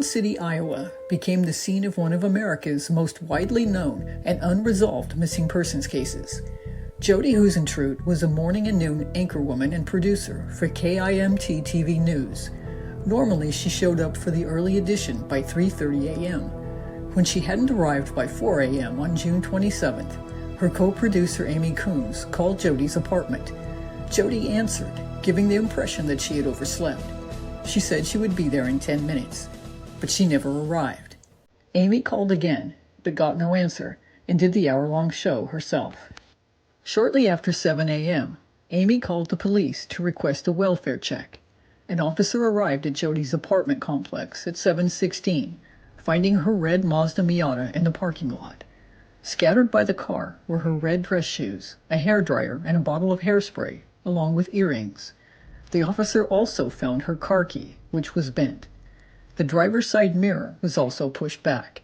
City, Iowa, became the scene of one of America's most widely known and unresolved missing persons cases. Jodi Huisentruit was a morning and noon anchorwoman and producer for KIMT TV News. Normally, she showed up for the early edition by 3:30 a.m. When she hadn't arrived by 4 a.m. on June 27th, her co-producer Amy Coombs called Jodi's apartment. Jodi answered, giving the impression that she had overslept. She said she would be there in 10 minutes, but she never arrived. Amy called again, but got no answer, and did the hour-long show herself. Shortly after 7 a.m., Amy called the police to request a welfare check. An officer arrived at Jodi's apartment complex at 7:16, finding her red Mazda Miata in the parking lot. Scattered by the car were her red dress shoes, a hairdryer, and a bottle of hairspray, along with earrings. The officer also found her car key, which was bent. The driver's side mirror was also pushed back.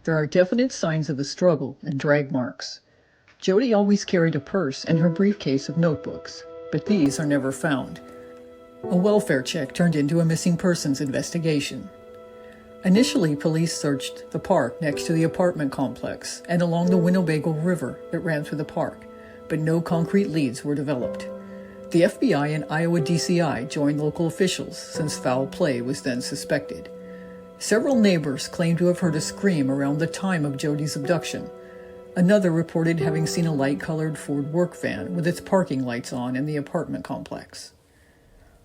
There are definite signs of a struggle and drag marks. Jodi always carried a purse and her briefcase of notebooks, but these are never found. A welfare check turned into a missing persons investigation. Initially, police searched the park next to the apartment complex and along the Winnebago River that ran through the park, but no concrete leads were developed. The FBI and Iowa DCI joined local officials since foul play was then suspected. Several neighbors claimed to have heard a scream around the time of Jodi's abduction. Another reported having seen a light-colored Ford work van with its parking lights on in the apartment complex.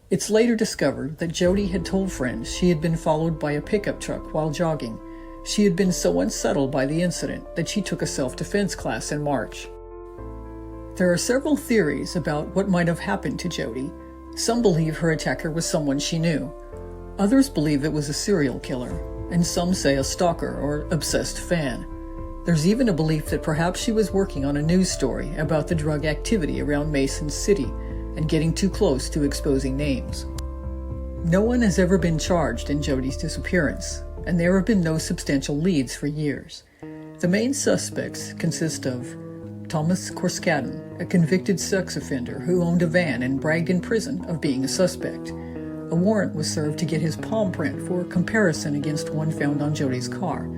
It's later discovered that Jodi had told friends she had been followed by a pickup truck while jogging. She had been so unsettled by the incident that she took a self-defense class in March. There are several theories about what might have happened to Jodi. Some believe her attacker was someone she knew. Others believe it was a serial killer, and some say a stalker or obsessed fan. There's even a belief that perhaps she was working on a news story about the drug activity around Mason City and getting too close to exposing names. No one has ever been charged in Jodi's disappearance, and there have been no substantial leads for years. The main suspects consist of Thomas Korskaden, a convicted sex offender who owned a van and bragged in prison of being a suspect. A warrant was served to get his palm print for comparison against one found on Jodi's car,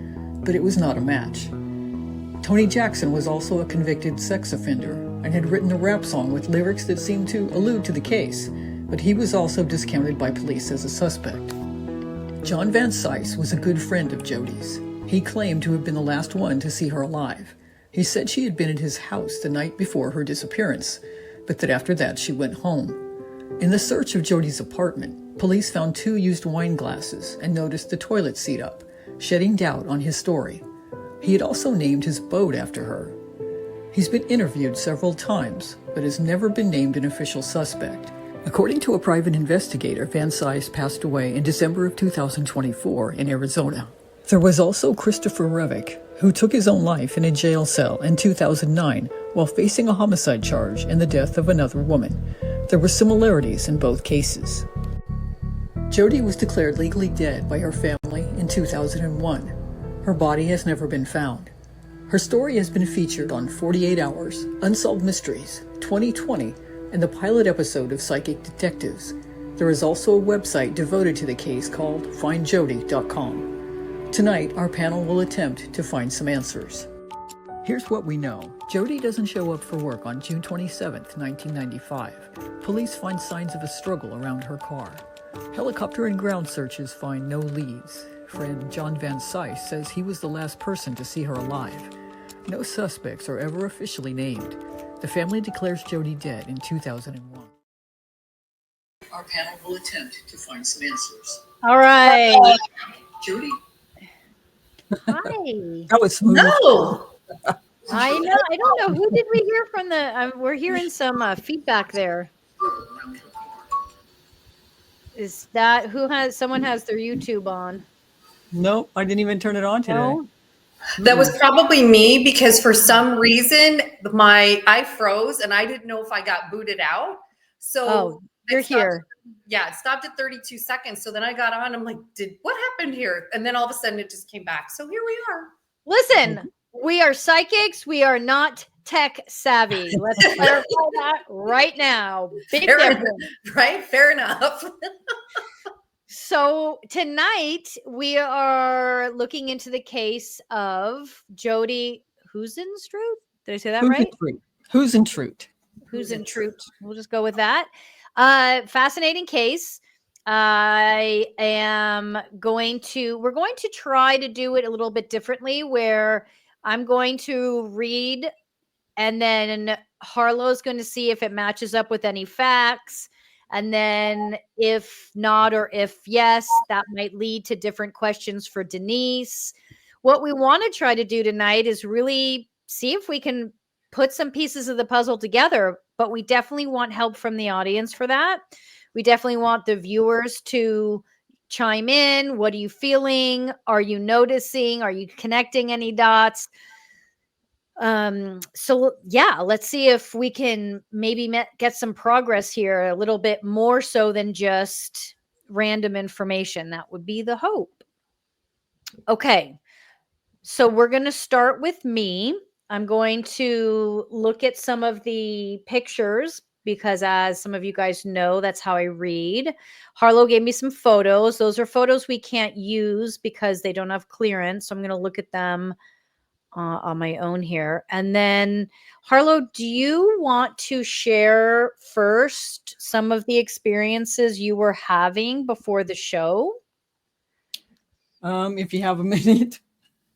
but it was not a match. Tony Jackson was also a convicted sex offender and had written a rap song with lyrics that seemed to allude to the case, but he was also discounted by police as a suspect. John Van Cise was a good friend of Jodi's. He claimed to have been the last one to see her alive. He said she had been at his house the night before her disappearance, but that after that she went home. In the search of Jodi's apartment, police found 2 used wine glasses and noticed the toilet seat up, shedding doubt on his story. He had also named his boat after her. He's been interviewed several times, but has never been named an official suspect. According to a private investigator, Van Cise passed away in December of 2024 in Arizona. There was also Christopher Revick, who took his own life in a jail cell in 2009 while facing a homicide charge in the death of another woman. There were similarities in both cases. Jodi was declared legally dead by her family in 2001. Her body has never been found. Her story has been featured on 48 Hours, Unsolved Mysteries, 2020, and the pilot episode of Psychic Detectives. There is also a website devoted to the case called findjodi.com. Tonight, our panel will attempt to find some answers. Here's what we know. Jodi doesn't show up for work on June 27, 1995. Police find signs of a struggle around her car. Helicopter and ground searches find no leads. Friend John Van Cise says he was the last person to see her alive. No suspects are ever officially named. The family declares Jodi dead in 2001. Our panel will attempt to find some answers. All right. Jodi? Hi. That was smooth. No. I know. I don't know. Who did we hear from the? We're hearing some feedback there. Is that who has? Someone has their YouTube on. Nope, I didn't even turn it on today. No? That was probably me because for some reason I froze and I didn't know if I got booted out. So you're here. Yeah, it stopped at 32 seconds. So then I got on. I'm like, what happened here? And then all of a sudden it just came back. So here we are. Listen, we are psychics. We are not tech savvy. Let's clarify that right now. Big difference. Right? Fair enough. So tonight we are looking into the case of Jodi Huisentruit. Did I say that right? Huisentruit. Huisentruit. We'll just go with that. Fascinating case. We're going to try to do it a little bit differently where I'm going to read and then Harlow's going to see if it matches up with any facts. And then if not, or if yes, that might lead to different questions for Denise. What we want to try to do tonight is really see if we can put some pieces of the puzzle together, but we definitely want help from the audience for that. We definitely want the viewers to chime in. What are you feeling? Are you noticing? Are you connecting any dots? So yeah, let's see if we can maybe get some progress here a little bit more so than just random information. That would be the hope. Okay, so we're going to start with me. I'm going to look at some of the pictures because, as some of you guys know, that's how I read. Harlow gave me some photos. Those are photos we can't use because they don't have clearance. So I'm going to look at them on my own here. And then, Harlow, do you want to share first some of the experiences you were having before the show? If you have a minute.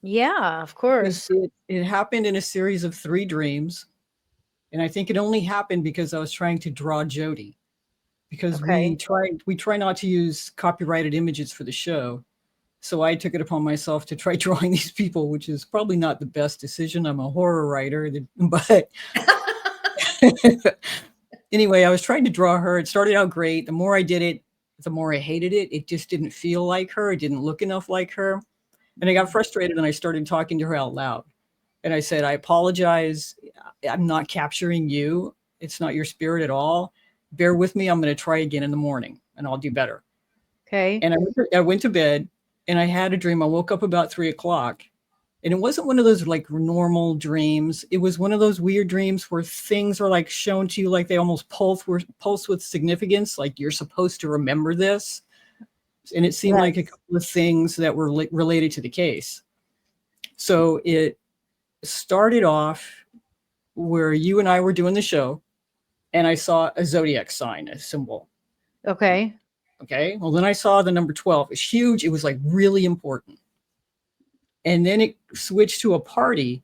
Yeah, of course. It happened in a series of 3 dreams. And I think it only happened because I was trying to draw Jodi. Because Okay. we try not to use copyrighted images for the show. So I took it upon myself to try drawing these people, which is probably not the best decision. I'm a horror writer, but anyway, I was trying to draw her. It started out great. The more I did it, the more I hated it. It just didn't feel like her. It didn't look enough like her. And I got frustrated and I started talking to her out loud. And I said, I apologize. I'm not capturing you. It's not your spirit at all. Bear with me. I'm going to try again in the morning and I'll do better. Okay. And I went to bed and I had a dream. I woke up about 3:00 and it wasn't one of those like normal dreams. It was one of those weird dreams where things are like shown to you, like they almost pulse with significance. Like you're supposed to remember this. And it seemed like a couple of things that were related to the case. So it started off where you and I were doing the show and I saw a zodiac sign, a symbol. Okay. Okay. Well, then I saw the number 12. It's huge. It was like really important. And then it switched to a party.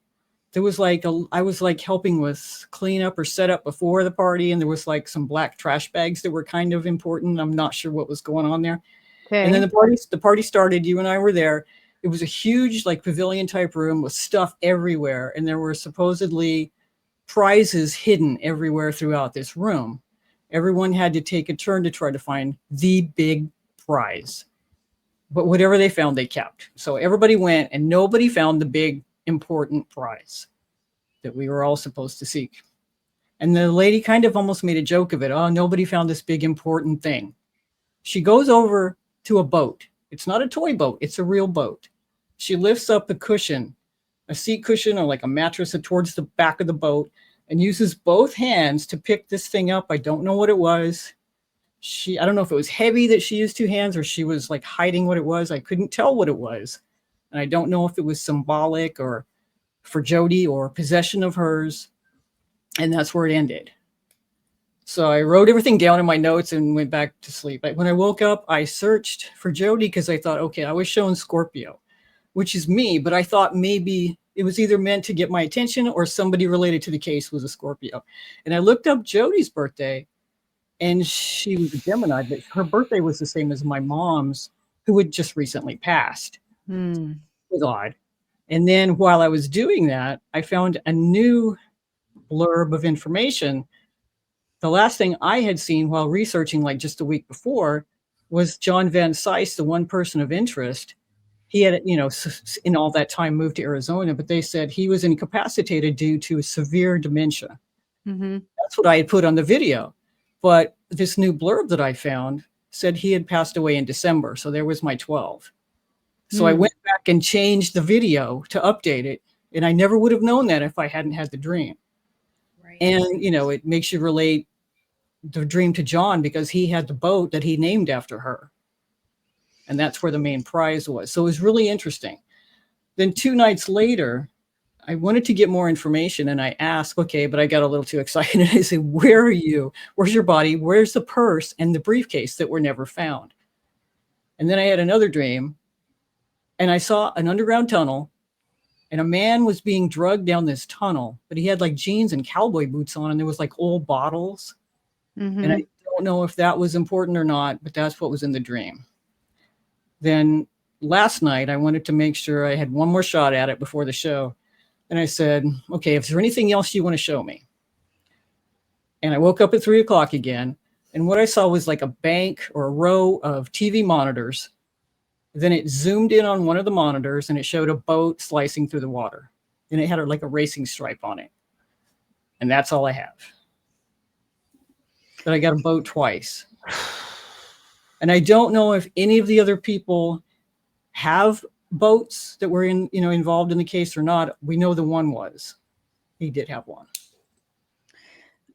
There was like I was like helping with cleanup or setup before the party. And there was like some black trash bags that were kind of important. I'm not sure what was going on there. Okay. And then the party started. You and I were there. It was a huge like pavilion type room with stuff everywhere. And there were supposedly prizes hidden everywhere throughout this room. Everyone had to take a turn to try to find the big prize. But whatever they found, they kept. So everybody went and nobody found the big important prize that we were all supposed to seek. And the lady kind of almost made a joke of it. Oh, nobody found this big important thing. She goes over to a boat. It's not a toy boat. It's a real boat. She lifts up a cushion, a seat cushion or like a mattress towards the back of the boat and uses both hands to pick this thing up. I don't know what it was. I don't know if it was heavy that she used 2 hands or she was like hiding what it was. I couldn't tell what it was. And I don't know if it was symbolic or for Jodi or possession of hers. And that's where it ended. So I wrote everything down in my notes and went back to sleep. When I woke up, I searched for Jodi because I thought, okay, I was shown Scorpio, which is me, but I thought maybe it was either meant to get my attention or somebody related to the case was a Scorpio. And I looked up Jodi's birthday and she was a Gemini, but her birthday was the same as my mom's, who had just recently passed. It was odd. And then while I was doing that, I found a new blurb of information. The last thing I had seen while researching, like just a week before, was John Van Cise, the one person of interest. He had, in all that time moved to Arizona, but they said he was incapacitated due to severe dementia. Mm-hmm. That's what I had put on the video. But this new blurb that I found said he had passed away in December. So there was my 12. So I went back and changed the video to update it. And I never would have known that if I hadn't had the dream. Right. And, it makes you relate the dream to John because he had the boat that he named after her. And that's where the main prize was. So it was really interesting. Then 2 nights later, I wanted to get more information and I asked, okay, but I got a little too excited. And I said, where are you? Where's your body? Where's the purse and the briefcase that were never found? And then I had another dream and I saw an underground tunnel and a man was being drugged down this tunnel, but he had like jeans and cowboy boots on and there was like old bottles. Mm-hmm. And I don't know if that was important or not, but that's what was in the dream. Then last night, I wanted to make sure I had one more shot at it before the show. And I said, okay, if there's anything else you want to show me. And I woke up at 3 o'clock again. And what I saw was like a bank or a row of TV monitors. Then it zoomed in on one of the monitors and it showed a boat slicing through the water. And it had like a racing stripe on it. And that's all I have. But I got a boat twice. And I don't know if any of the other people have boats that were involved in the case or not. We know the one was. He did have one.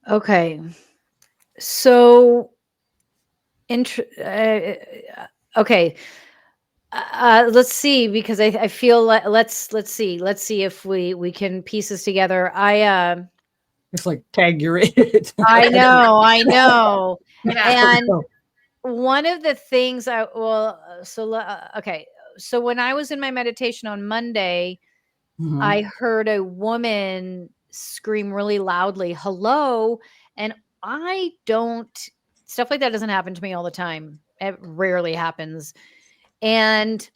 Okay. So, okay. Let's see, because I feel like let's see if we can piece this together. It's like tag you're it. I know. Yeah. And one of the things okay. So when I was in my meditation on Monday, Mhm. I heard a woman scream really loudly, hello. And stuff like that doesn't happen to me all the time. It rarely happens. And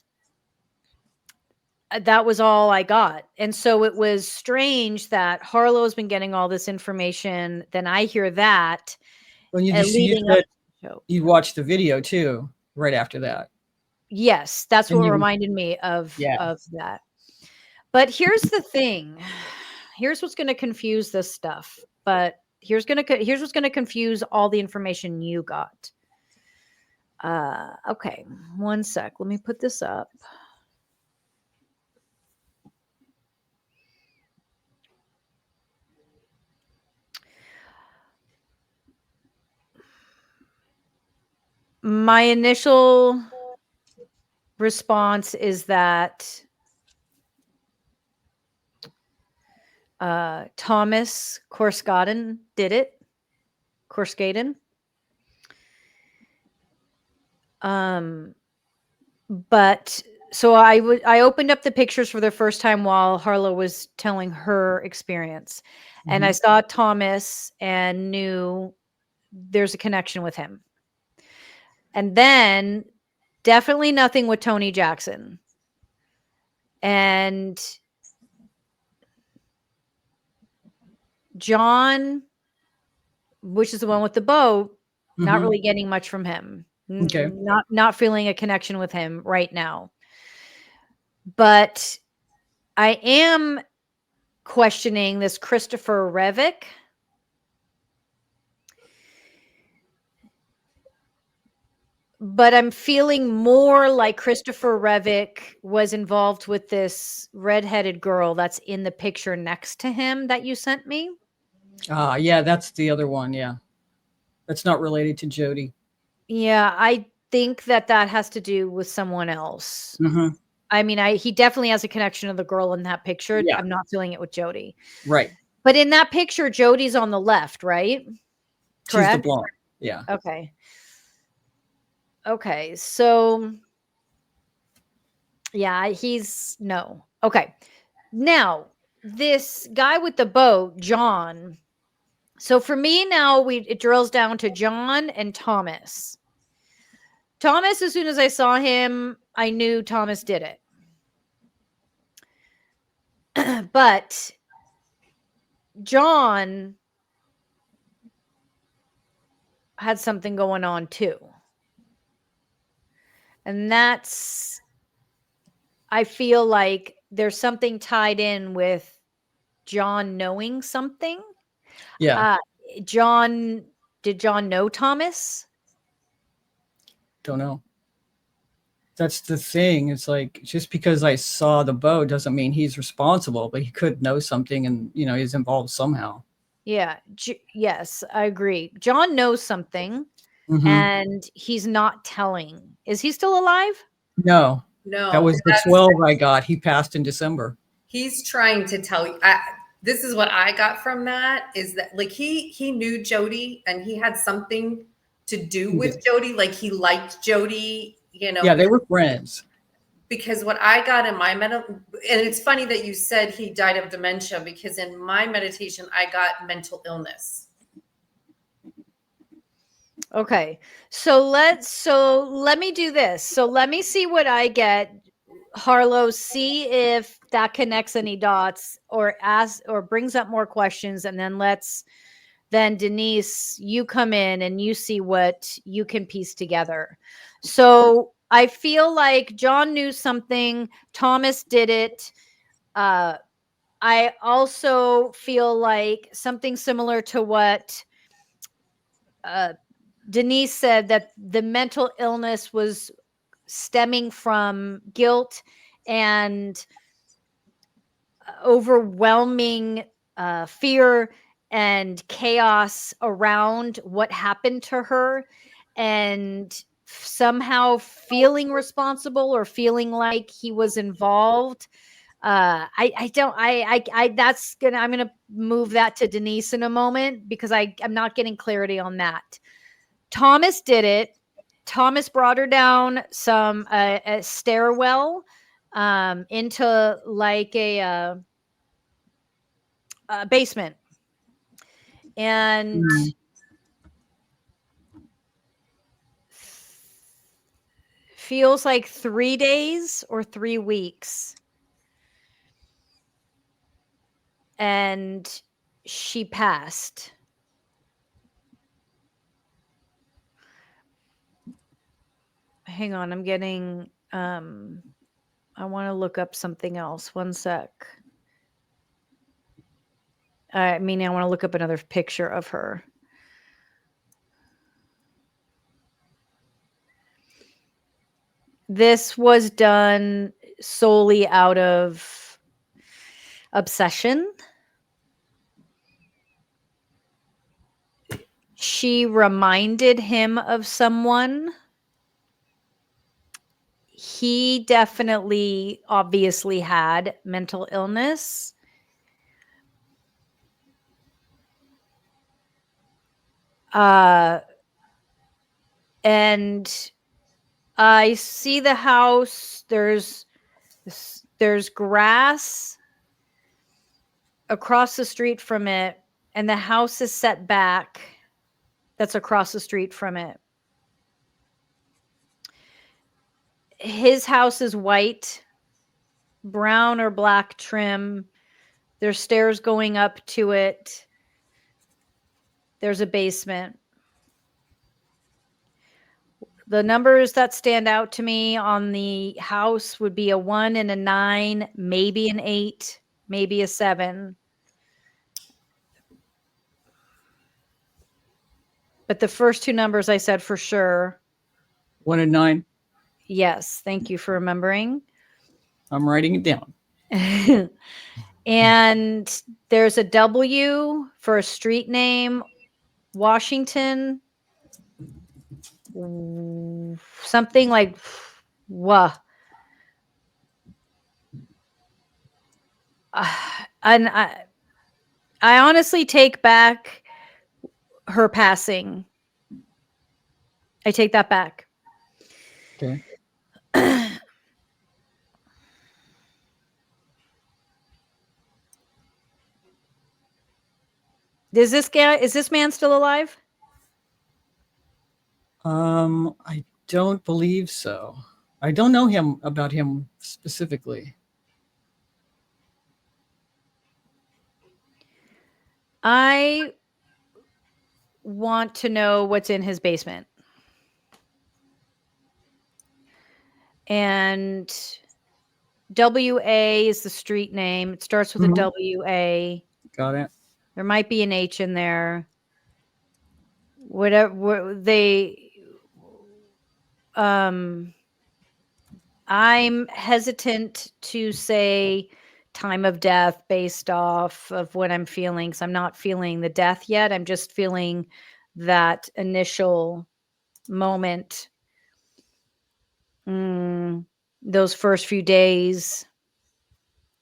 that was all I got. And so it was strange that Harlow's been getting all this information. Then I hear that. When you leading up said to the show. you watched the video too, right after that. Yes, that's And what you- reminded me of Yeah. that. But here's the thing. Here's what's going to confuse this stuff. But here's what's going to confuse all the information you got. Okay, one sec. Let me put this up. My initial response is that Thomas Korsgaden did it. Korsgaden. But so I opened up the pictures for the first time while Harlow was telling her experience. And I saw Thomas and knew there's a connection with him. And then definitely nothing with Tony Jackson. And John, which is the one with the boat, not really getting much from him. Okay. Not feeling a connection with him right now. But I am questioning this Christopher Revick. But I'm feeling more like Christopher Revick was involved with this redheaded girl that's in the picture next to him that you sent me. Yeah, that's the other one. Yeah. That's not related to Jodi. Yeah, I think that has to do with someone else. Mm-hmm. I mean, he definitely has a connection to the girl in that picture. Yeah. I'm not feeling it with Jodi. Right. But in that picture, Jodi's on the left, right? Correct? She's the blonde. Yeah. Okay. So, yeah, no. Okay. Now, this guy with the boat, John. So for me now, it drills down to John and Thomas. Thomas, as soon as I saw him, I knew Thomas did it. But John had something going on too. And I feel like there's something tied in with John knowing something. Yeah. Did John know Thomas? Don't know. That's the thing. It's like, just because I saw the boat doesn't mean he's responsible, but he could know something and, he's involved somehow. Yeah. Yes, I agree. John knows something. and he's not telling. Is he still alive? No, No, that was the 12 I got. He passed in December. he's trying to tell you. This is what I got from that, is that like he knew Jodi and he had something to do with Jodi. Like he liked Jodi, you know. Yeah, they were friends. Because what I got in my and it's funny that you said he died of dementia, because in my meditation I got mental illness. Okay. So let me do this. So let me see what I get. Harlow, see if that connects any dots or brings up more questions, and then Denise, you come in and you see what you can piece together. So I feel like John knew something, Thomas did it. I also feel like something similar to what Denise said, that the mental illness was stemming from guilt and overwhelming fear and chaos around what happened to her, and somehow feeling responsible or feeling like he was involved. I'm gonna move that to Denise in a moment, because I'm not getting clarity on that. Thomas did it. Thomas brought her down a stairwell into like a basement, and feels like 3 days or 3 weeks, and she passed. Hang on, I'm getting I want to look up something else. One sec. I mean, I want to look up another picture of her. This was done solely out of obsession. She reminded him of someone. He definitely, obviously had mental illness. And I see the house. There's grass across the street from it, and the house is set back. That's across the street from it. His house is white, brown or black trim. There's stairs going up to it. There's a basement. The numbers that stand out to me on the house would be a 1 and a 9, maybe an 8, maybe a 7. But the first 2 numbers I said for sure. 1 and 9. Yes. Thank you for remembering. I'm writing it down. And there's a W for a street name, Washington. Something like wah. And I honestly take back her passing. I take that back. Okay. Is this man still alive? I don't believe so. I don't know about him specifically. I want to know what's in his basement. And WA is the street name. It starts with a WA. Got it. There might be an H in there. Whatever I'm hesitant to say time of death based off of what I'm feeling. So I'm not feeling the death yet. I'm just feeling that initial moment. Those first few days.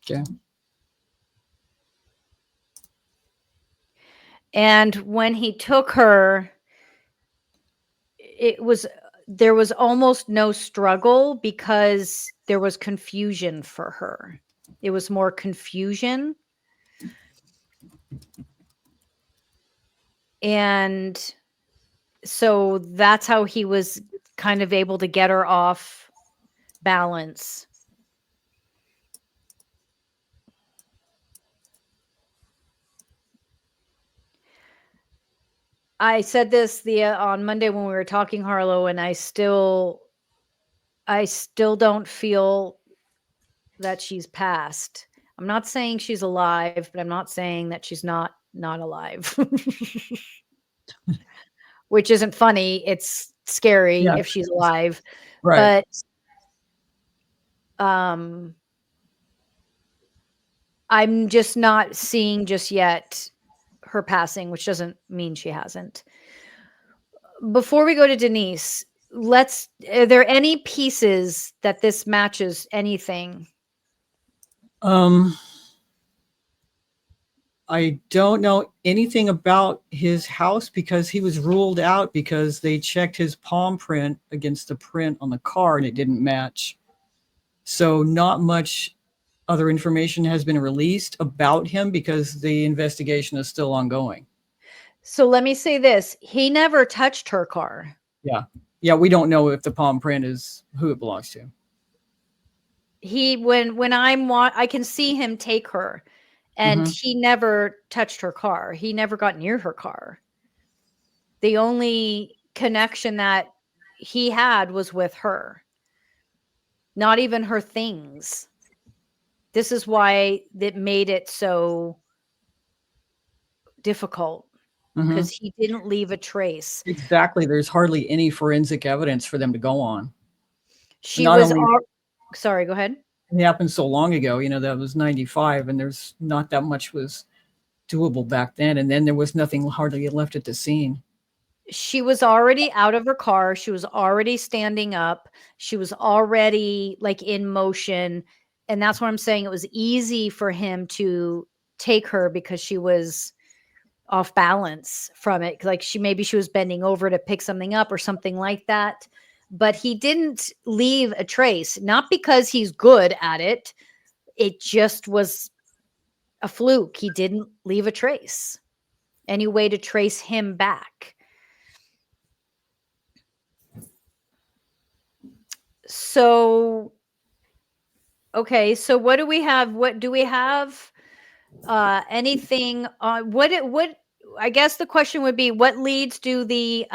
Okay. And when he took her, there was almost no struggle because there was confusion for her. It was more confusion. And so that's how he was kind of able to get her off balance. I said this on Monday when we were talking, Harlow, and I still don't feel that she's passed. I'm not saying she's alive, but I'm not saying that she's not alive. Which isn't funny. It's scary if she's alive. Right. But I'm just not seeing just yet her passing, which doesn't mean she hasn't. Before we go to Denise, are there any pieces that this matches anything? I don't know anything about his house because he was ruled out because they checked his palm print against the print on the car and it didn't match. So not much other information has been released about him because the investigation is still ongoing. So let me say this. He never touched her car. Yeah. Yeah, we don't know if the palm print is who it belongs to. I can see him take her, and he never touched her car. He never got near her car. The only connection that he had was with her. Not even her things. This is why it made it so difficult, because he didn't leave a trace. Exactly. There's hardly any forensic evidence for them to go on. Sorry, go ahead. It happened so long ago, that was 95, and there's not that much was doable back then. And then there was nothing hardly left at the scene. She was already out of her car. She was already standing up. She was already like in motion. And that's what I'm saying. It was easy for him to take her because she was off balance from it. Like maybe she was bending over to pick something up or something like that. But he didn't leave a trace, not because he's good at it. It just was a fluke. He didn't leave a trace. Any way to trace him back. So, okay. So what do we have? What do we have? Anything on what I guess the question would be, what leads do the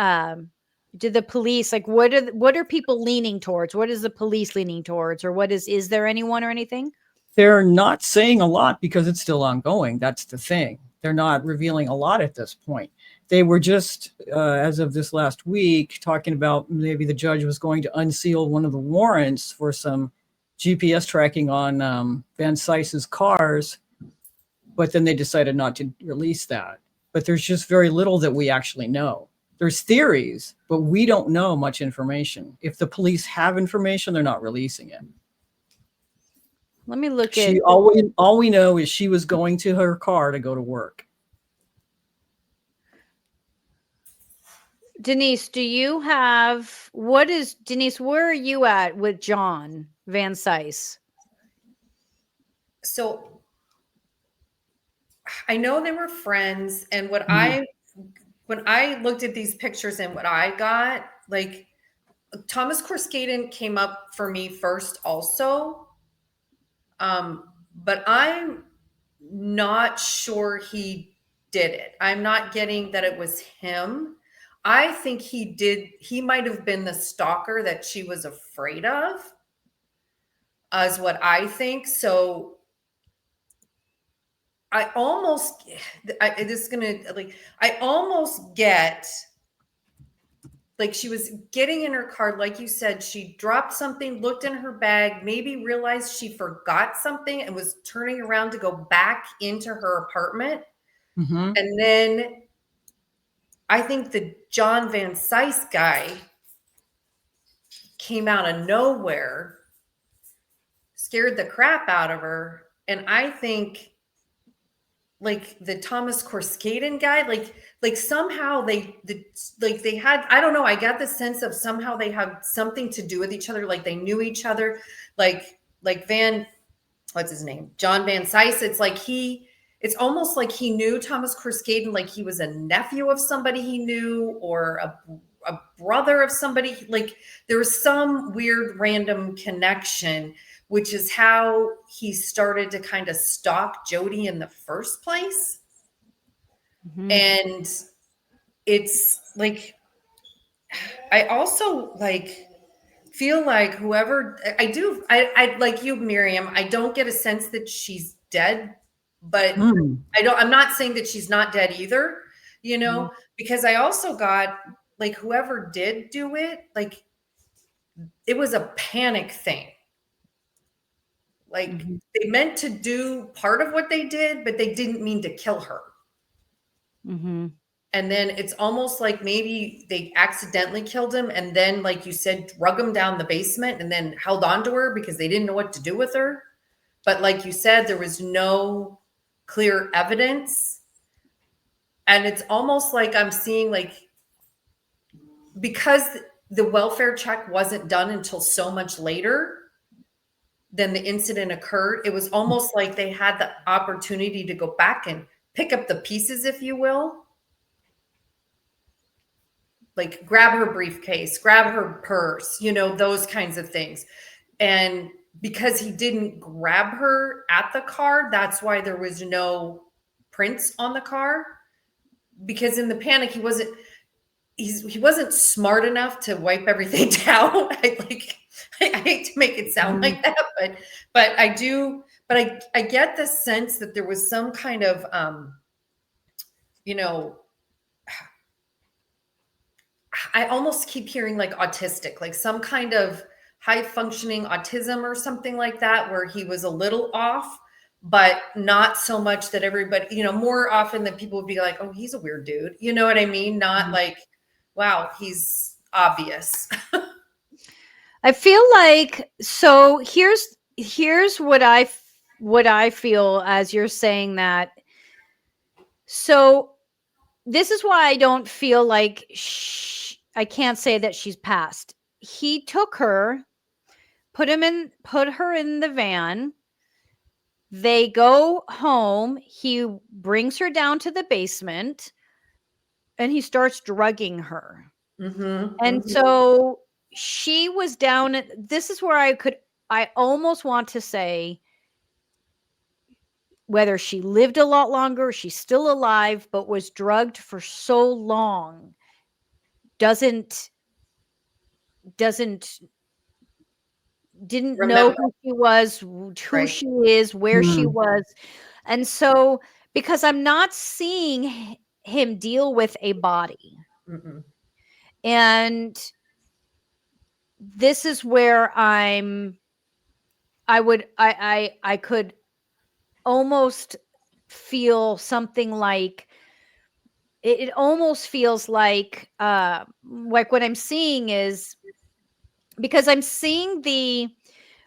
police, like, what are people leaning towards? What is the police leaning towards? Or is there anyone or anything? They're not saying a lot because it's still ongoing. That's the thing. They're not revealing a lot at this point. They were just, as of this last week, talking about maybe the judge was going to unseal one of the warrants for some GPS tracking on Van Sice's cars, but then they decided not to release that. But there's just very little that we actually know. There's theories, but we don't know much information. If the police have information, they're not releasing it. Let me look at all we know is she was going to her car to go to work. Denise, Denise, where are you at with John Van Sice? So I know they were friends, and when I looked at these pictures and what I got, like, Thomas Corskaden came up for me first also. But I'm not sure he did it. I'm not getting that it was him. I think he might have been the stalker that she was afraid of, is what I think. So I almost get like she was getting in her car, like you said, she dropped something, looked in her bag, maybe realized she forgot something and was turning around to go back into her apartment. And then I think the John Van Sice guy came out of nowhere, scared the crap out of her. And I think like the Thomas Corskaden guy, like somehow they had, I don't know, I got the sense of somehow they had something to do with each other, like they knew each other, like what's his name, John Van Sice. It's almost like he knew Thomas Corskaden, like he was a nephew of somebody he knew, or a brother of somebody. Like there was some weird random connection, which is how he started to kind of stalk Jodi in the first place. Mhm. And it's like, I also like feel like whoever I like you, Maryam, I don't get a sense that she's dead, but I'm not saying that she's not dead either, because I also got like whoever did do it, like it was a panic thing. Like they meant to do part of what they did, but they didn't mean to kill her. And then it's almost like maybe they accidentally killed him, and then, like you said, drug him down the basement and then held on to her because they didn't know what to do with her. But like you said, there was no clear evidence. And it's almost like I'm seeing, like, because the welfare check wasn't done until so much later than the incident occurred, it was almost like they had the opportunity to go back and pick up the pieces, if you will. Like grab her briefcase, grab her purse, those kinds of things. And because he didn't grab her at the car, that's why there was no prints on the car. Because in the panic, he wasn't smart enough to wipe everything down. I hate to make it sound like that, but I do. But I get the sense that there was some kind of I almost keep hearing like autistic, like some kind of high functioning autism or something like that, where he was a little off, but not so much that everybody, more often than people would be like, oh, he's a weird dude. You know what I mean? Not like, wow, he's obvious. I feel like, so here's what I feel as you're saying that. So this is why I don't feel like I can't say that she's passed. He took her, put her in the van. They go home. He brings her down to the basement and he starts drugging her. And so she was down. This is where I almost want to say whether she lived a lot longer, she's still alive, but was drugged for so long, didn't know Remember. who she was, who Right. she is, where she was. And so, because I'm not seeing him deal with a body. And this is where I could almost feel something like it almost feels like what I'm seeing is, because I'm seeing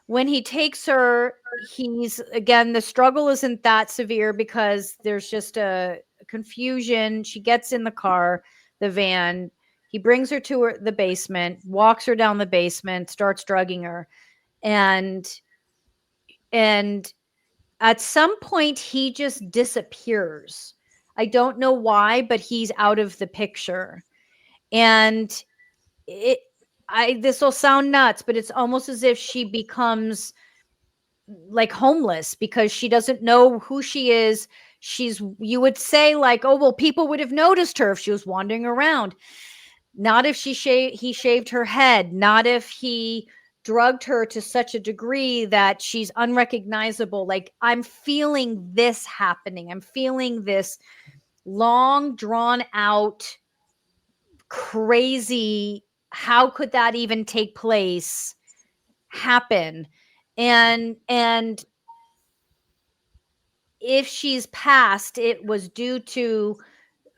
when he takes her, he's, again, the struggle isn't that severe because there's just a confusion. She gets in the car, the van, he brings her to the basement, walks her down the basement, starts drugging her. And at some point he just disappears. I don't know why, but he's out of the picture. And this will sound nuts, but it's almost as if she becomes like homeless because she doesn't know who she is. You would say like, oh, well, people would have noticed her if she was wandering around. Not if he shaved her head, not if he drugged her to such a degree that she's unrecognizable. Like, I'm feeling this happening. I'm feeling this long drawn out, crazy, how could that even take place, happen? And if she's passed, it was due to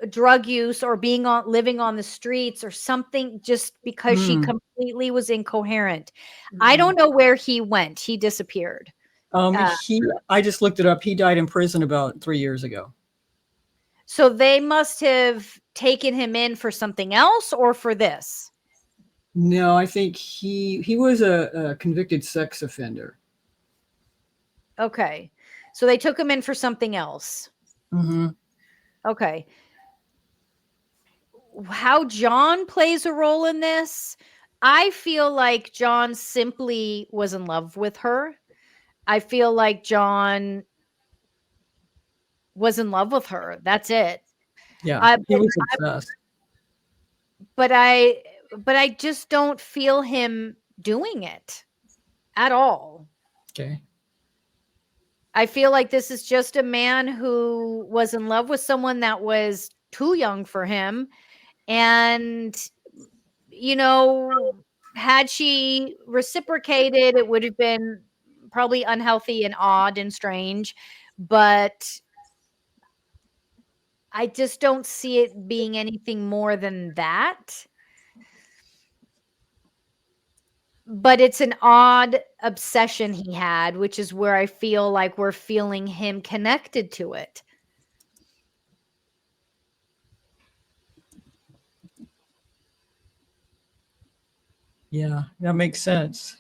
drug use or living on the streets or something, just because she completely was incoherent. I don't know where he went. He disappeared. I just looked it up. He died in prison about 3 years ago. So they must have taken him in for something else or for this. No, I think he was a convicted sex offender. Okay. So they took him in for something else. Okay. How John plays a role in this, I feel like John simply was in love with her. I feel like John was in love with her. That's it. Yeah, he was obsessed. But I just don't feel him doing it at all. Okay. I feel like this is just a man who was in love with someone that was too young for him. And, had she reciprocated, it would have been probably unhealthy and odd and strange. But I just don't see it being anything more than that. But it's an odd obsession he had, which is where I feel like we're feeling him connected to it. Yeah, that makes sense.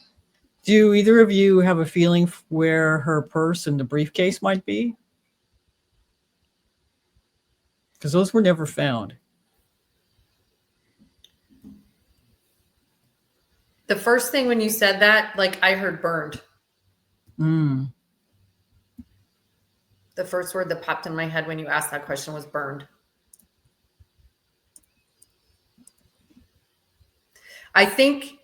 Do either of you have a feeling where her purse and the briefcase might be? Because those were never found. The first thing when you said that, like, I heard burned. The first word that popped in my head when you asked that question was burned. I think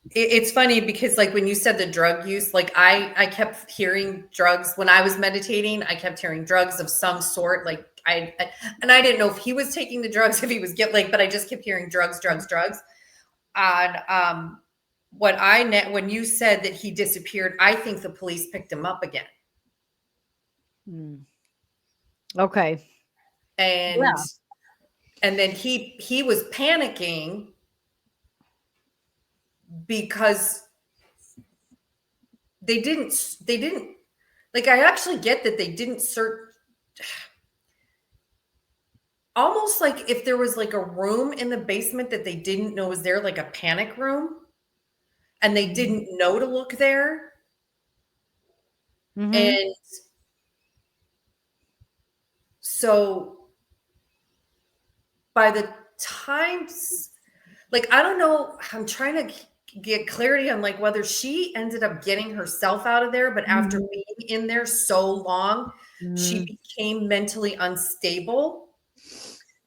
it's funny because, like, when you said the drug use, like, I kept hearing drugs when I was meditating. I kept hearing drugs of some sort. Like, and I didn't know if he was taking the drugs, if he was but I just kept hearing drugs. And when you said that he disappeared, I think the police picked him up again. Okay. And then he was panicking because they didn't like, I actually get that they didn't search. Almost like if there was like a room in the basement that they didn't know was there, like a panic room, and they didn't know to look there. And so by the times, like, I don't know, I'm trying to get clarity on, like, whether she ended up getting herself out of there, but after being in there so long, she became mentally unstable.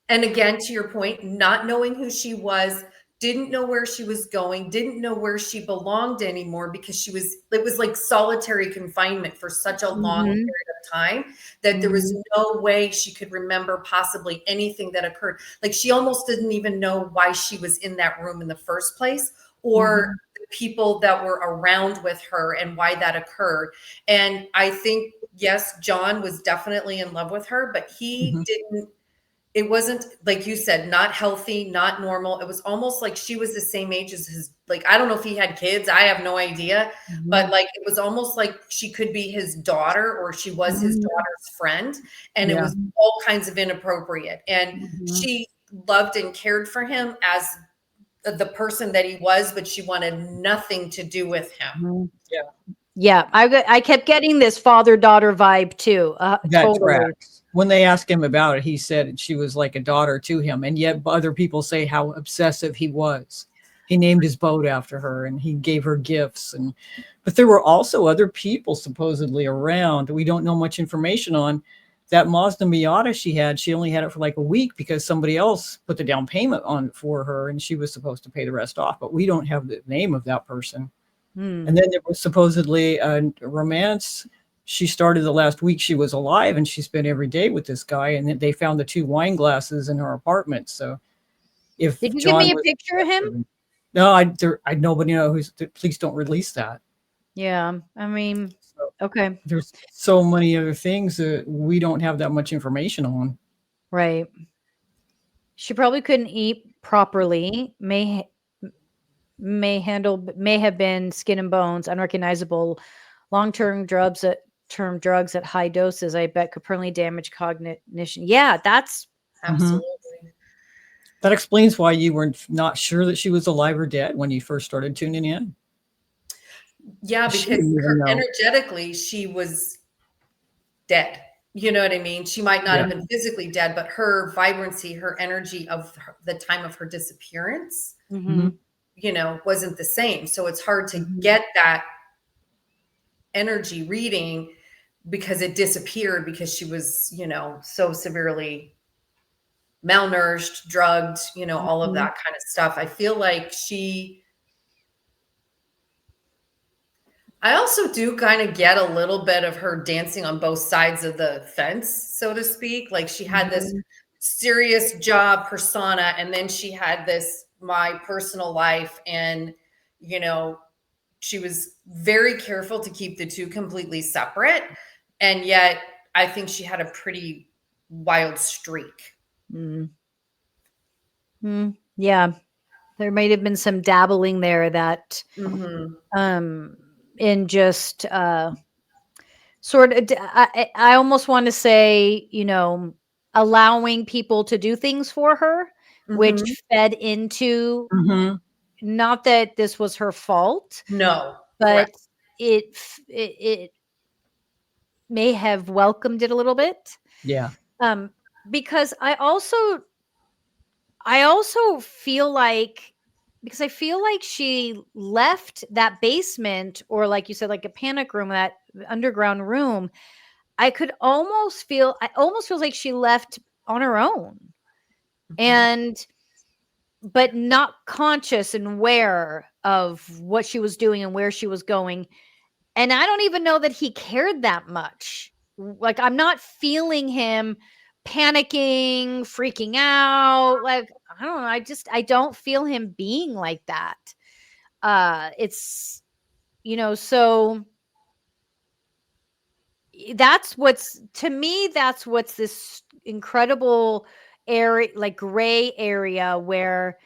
And again, to your point, not knowing who she was, didn't know where she was going, didn't know where she belonged anymore, because it was like solitary confinement for such a long period of time that there was no way she could remember possibly anything that occurred. Like, she almost didn't even know why she was in that room in the first place, or the people that were around with her and why that occurred. And I think, yes, John was definitely in love with her, but he didn't. It wasn't, like you said, not healthy, not normal. It was almost like she was the same age as his, like, I don't know if he had kids. I have no idea. But, like, it was almost like she could be his daughter, or she was his daughter's friend. And it was all kinds of inappropriate. And she loved and cared for him as the person that he was, but she wanted nothing to do with him. Yeah. I kept getting this father-daughter vibe too. That tracks. When they asked him about it, he said she was like a daughter to him. And yet other people say how obsessive he was. He named his boat after her and he gave her gifts. But there were also other people supposedly around that we don't know much information on. That Mazda Miata she only had it for like a week because somebody else put the down payment on for her and she was supposed to pay the rest off. But we don't have the name of that person. And then there was supposedly a romance. She started the last week she was alive, and she spent every day with this guy. And then they found the 2 wine glasses in her apartment. So, if did you John give me a picture of him? No, I nobody know who's. Please don't release that. Yeah, I mean, okay. There's so many other things that we don't have that much information on. Right. She probably couldn't eat properly. May have been skin and bones, unrecognizable. Long-term drugs at high doses, I bet, could permanently damage cognition. Yeah, that's Absolutely. That explains why you were not sure that she was alive or dead when you first started tuning in. Yeah, She because didn't even know. energetically, she was dead. You know what I mean? She might not Yeah. have been physically dead, but her vibrancy, her energy of the time of her disappearance, Mhm. you know, wasn't the same. So it's hard to Mhm. get that energy reading because it disappeared because she was, you know, so severely malnourished, drugged, you know, all of Mhm. that kind of stuff. I feel like I also do kind of get a little bit of her dancing on both sides of the fence, so to speak. Like she had this Mhm. serious job persona, and then she had this my personal life, and you know, she was very careful to keep the two completely separate. And yet, I think she had a pretty wild streak. Mhm. Yeah, there might have been some dabbling there that, Hmm. um, in just, sort of, I almost want to say, allowing people to do things for her, which Hmm. fed into, Mhm. not that this was her fault, No, but correct. it may have welcomed it a little bit. Yeah. Um, because I also feel like, because I feel like she left that basement, or like you said, like a panic room, that underground room. I almost feels like she left on her own, Mhm. and but not conscious and aware of what she was doing and where she was going. And I don't even know that he cared that much. Like, I'm not feeling him panicking, freaking out. Like, I don't know. I don't feel him being like that. It's, so that's what's, to me, that's what's this incredible area, like gray area, where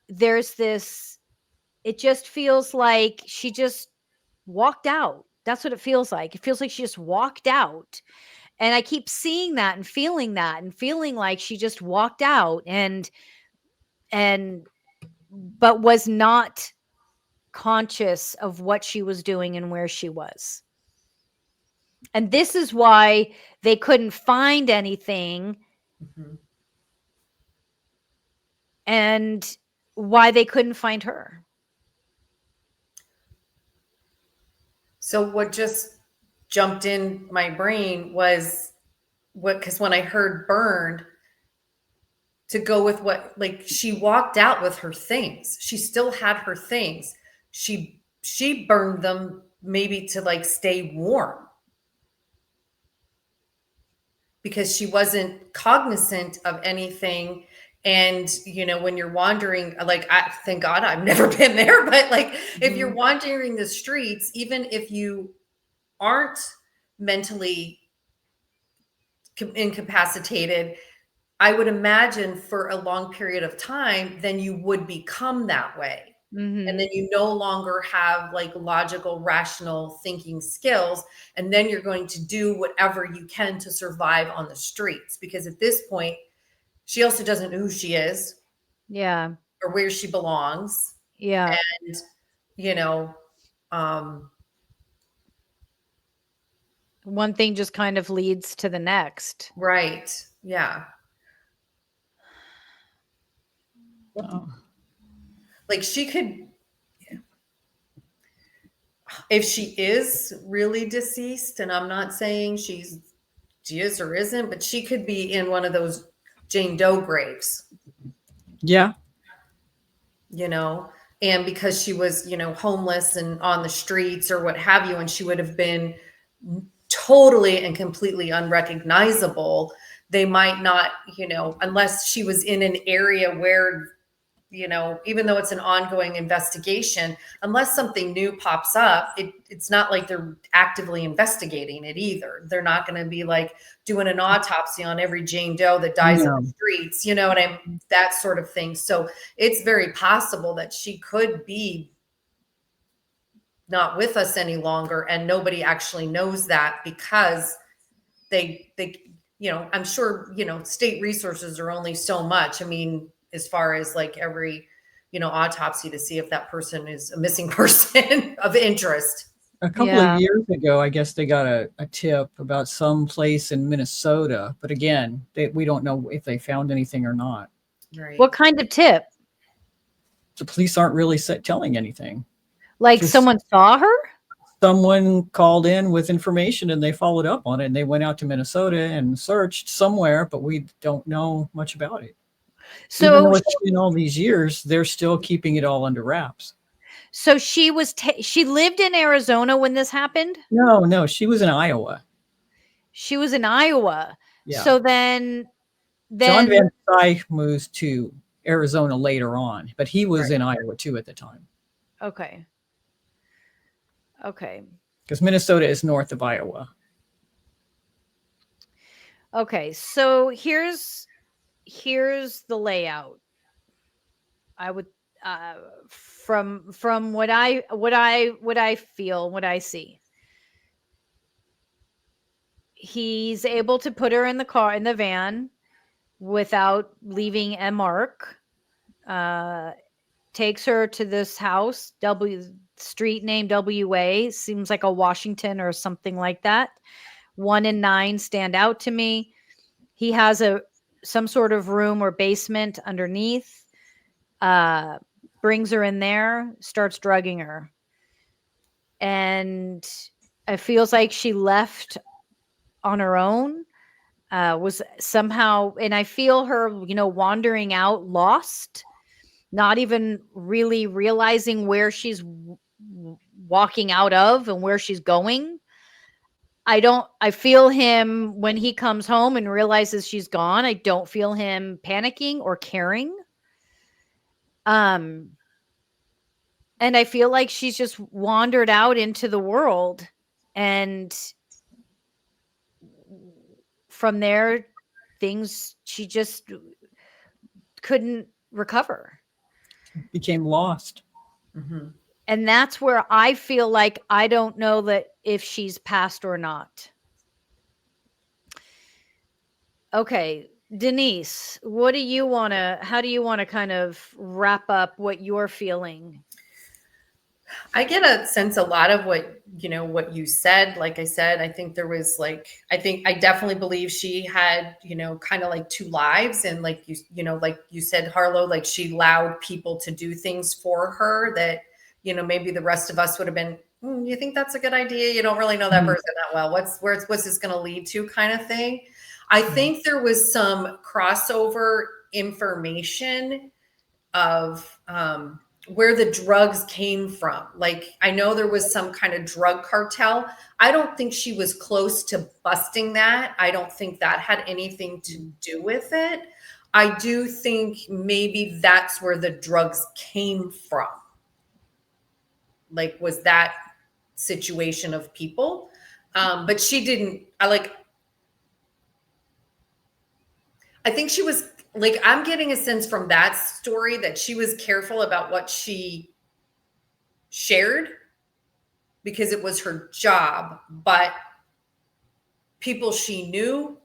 there's this, it just feels like she just walked out. That's what it feels like. It feels like she just walked out. And I keep seeing that and feeling like she just walked out, and but was not conscious of what she was doing and where she was. And this is why they couldn't find anything, Mhm. and why they couldn't find her. So what just jumped in my brain was what, because when I heard burned, to go with what, like she walked out with her things. She still had her things. She burned them maybe to like stay warm because she wasn't cognizant of anything. And you know, when you're wandering, like I thank God I've never been there, but like if you're Mhm. wandering the streets, even if you aren't mentally incapacitated, I would imagine for a long period of time, then you would become that way. And then Mhm. you no longer have like logical, rational thinking skills. And then you're going to do whatever you can to survive on the streets. Because at this point, she also doesn't know who she is Yeah. or where she belongs. Yeah. And, you know, um, One thing just kind of leads to the next. right. Yeah. Oh. Like she could, if she is really deceased, and I'm not saying she is or isn't, but she could be in one of those Jane Doe graves, Yeah. you know, and because she was, you know, homeless and on the streets or what have you, and she would have been totally and completely unrecognizable. They might not, you know, unless she was in an area where even though it's an ongoing investigation, unless something new pops up, it's not like they're actively investigating it either. They're not going to be like doing an autopsy on every Jane Doe that dies in the streets, that sort of thing. So it's very possible that she could be not with us any longer, and nobody actually knows that because they I'm sure state resources are only so much. I mean, as far as like every autopsy to see if that person is a missing person of interest. A couple of years ago, I guess they got a tip about some place in Minnesota, but again, we don't know if they found anything or not. Right. What kind of tip? The police aren't really telling anything. Like someone saw her? Someone called in with information and they followed up on it, and they went out to Minnesota and searched somewhere, but we don't know much about it. So even though it's been all these years, they're still keeping it all under wraps. So she lived in Arizona when this happened? No, she was in Iowa. She was in Iowa. Yeah. So then John Van Dyke moves to Arizona later on, but he was in Iowa too at the time. Okay. Because Minnesota is north of Iowa. Okay, so here's the layout. I would from what I feel, what I see. He's able to put her in the van without leaving a mark. Takes her to this house, street name WA, seems like a Washington or something like that. 1 and 9 stand out to me. He has some sort of room or basement underneath. Brings her in there, starts drugging her. And it feels like she left on her own. Was somehow, and I feel her, wandering out, lost, not even really realizing where she's walking out of and where she's going. I feel him when he comes home and realizes she's gone. I don't feel him panicking or caring. And I feel like she's just wandered out into the world, and from there, she just couldn't recover. Became lost. Mm-hmm. And that's where I feel like I don't know that if she's passed or not. Okay, Denise, how do you want to kind of wrap up what you're feeling? I get a sense a lot of what you said. Like I said, I think there was I definitely believe she had, kind of like 2 lives. And like you said, Harlow, like she allowed people to do things for her that, maybe the rest of us would have been, you think that's a good idea? You don't really know that person that well. What's this going to lead to, kind of thing. I think there was some crossover information of, where the drugs came from. Like, I know there was some kind of drug cartel. I don't think she was close to busting that. I don't think that had anything to do with it. I do think maybe that's where the drugs came from. Like, was that situation of people? But she didn't, I think she was, like, I'm getting a sense from that story that she was careful about what she shared because it was her job, but people she knew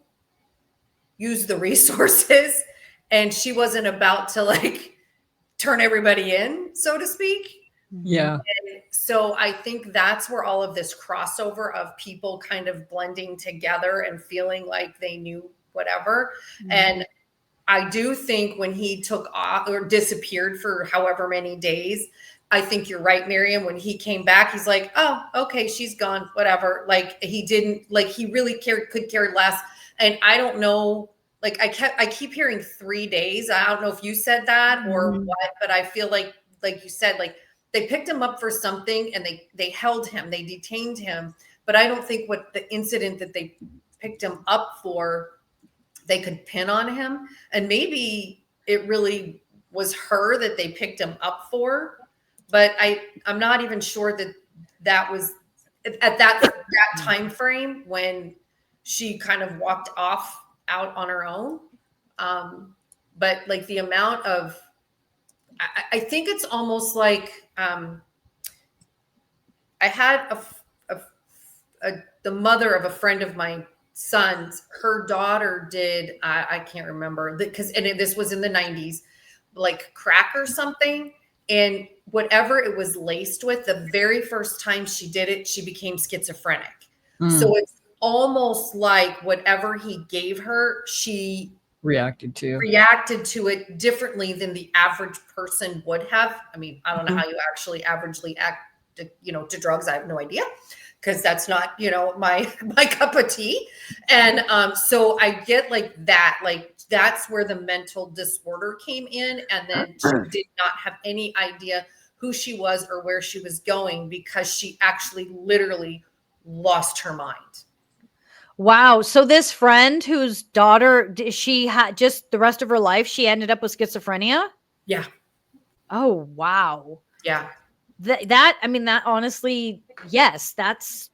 used the resources, and she wasn't about to like turn everybody in, so to speak. Yeah. And so I think that's where all of this crossover of people kind of blending together and feeling like they knew whatever. Mm-hmm. And I do think when he took off or disappeared for however many days, I think you're right, Maryam. When he came back, he's like, oh, okay, she's gone, whatever. Like, he didn't, like, he really could care less. And I don't know, like, I keep hearing 3 days. I don't know if you said that or what, but I feel like you said, like, they picked him up for something and they held him, they detained him. But I don't think what the incident that they picked him up for, they could pin on him. And maybe it really was her that they picked him up for. But I'm not even sure that was at that time frame when she kind of walked off out on her own. But like the amount of, I think it's almost like I had the mother of a friend of my son's, her daughter did, I can't remember, because this was in the 90s, like crack or something. And whatever it was laced with, the very first time she did it, she became schizophrenic. So it's almost like whatever he gave her, she reacted to it differently than the average person would have. I mean, I don't know how you actually averagely act, to drugs. I have no idea, because that's not, my cup of tea. And so I get like that, like that's where the mental disorder came in. And then she did not have any idea who she was or where she was going, because she actually literally lost her mind. Wow. So this friend whose daughter, she had just the rest of her life, she ended up with schizophrenia? Yeah. Oh, wow. Yeah. That I mean, that honestly, yes, that's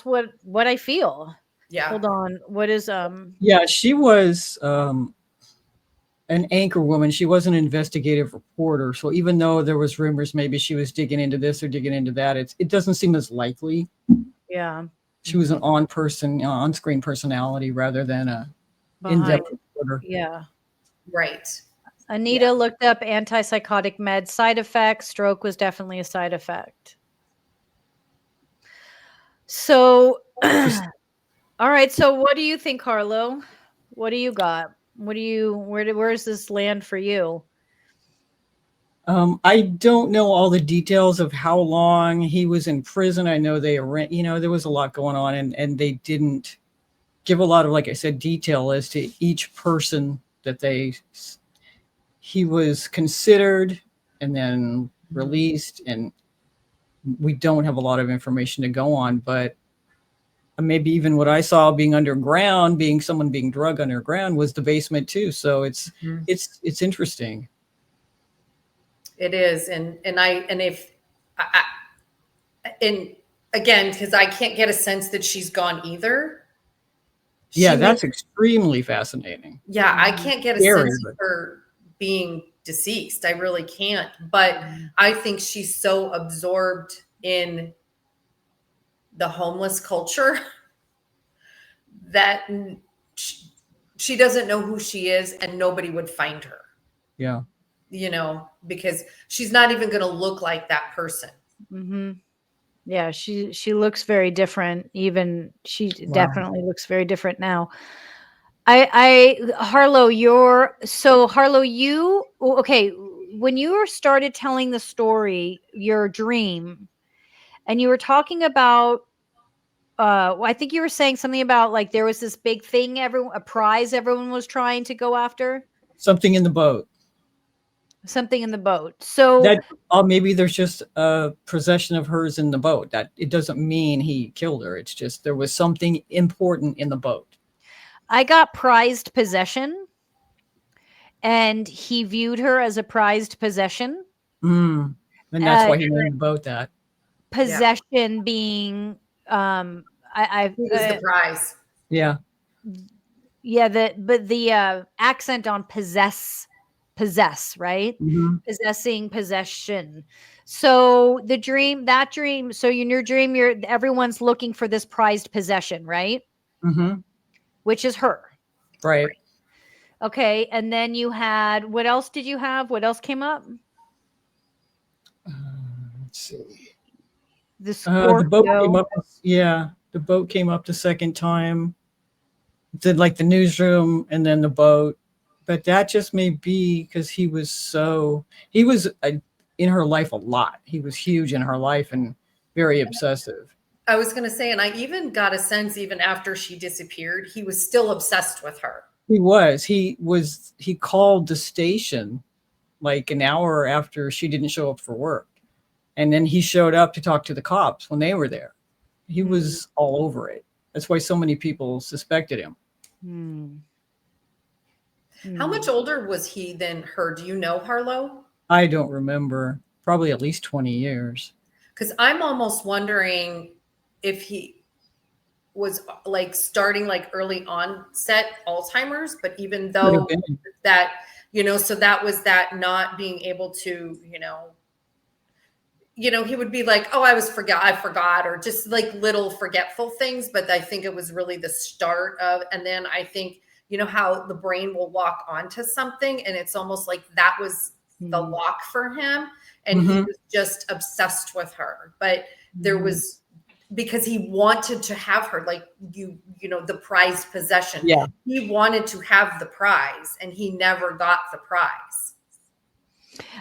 what I feel. Yeah. Hold on. What is Yeah, she was an anchor woman. She was an investigative reporter. So even though there was rumors maybe she was digging into this or digging into that, it doesn't seem as likely. Yeah. She was an on-screen personality rather than a in-depth reporter. Yeah. Right. Anita looked up antipsychotic med side effects. Stroke was definitely a side effect. So, all right. So what do you think, Harlow? What do you got? Where does this land for you? I don't know all the details of how long he was in prison. I know there was a lot going on, and they didn't give a lot of, like I said, detail as to each person that he was considered and then released, and we don't have a lot of information to go on. But maybe even what I saw being underground, someone being drugged underground, was the basement too. So it's interesting. It is. And again, because I can't get a sense that she's gone either. Yeah, that's extremely fascinating. Yeah, I can't get a sense of her being deceased. I really can't. But I think she's so absorbed in the homeless culture that she doesn't know who she is, and nobody would find her. Yeah. Because she's not even going to look like that person. Mm-hmm. Yeah, she looks very different. Even she definitely looks very different now. Harlow, okay, when you started telling the story, your dream, and you were talking about I think you were saying something about like there was this big thing, a prize everyone was trying to go after. Something in the boat. Something in the boat. So that maybe there's just a possession of hers in the boat. That it doesn't mean he killed her. It's just there was something important in the boat. I got prized possession, and he viewed her as a prized possession. And that's why he named the boat that. Possession being I was the prize. Yeah. Yeah, the accent on possess, right? Possessing, possession. So that dream, so in your dream, everyone's looking for this prized possession, right? Which is her. Right. Okay. And then you had, what else did you have? What else came up? Let's see. The boat came up. Yeah. The boat came up the second time. Did like the newsroom and then the boat. But that just may be because he was in her life a lot. He was huge in her life and very obsessive. I was going to say, and I even got a sense, even after she disappeared, he was still obsessed with her. He called the station like an hour after she didn't show up for work. And then he showed up to talk to the cops when they were there. He was all over it. That's why so many people suspected him. How much older was he than her? Do you know, Harlow? I don't remember. Probably at least 20 years. Because I'm almost wondering if he was like starting like early onset Alzheimer's, but even Could have though been. that, so that was that not being able to, he would be like, oh, I forgot, or just like little forgetful things. But I think it was really the start of, and then I think, how the brain will lock onto something. And it's almost like that was the lock for him. And he was just obsessed with her. But there was, because he wanted to have her, like the prized possession. Yeah. He wanted to have the prize and he never got the prize.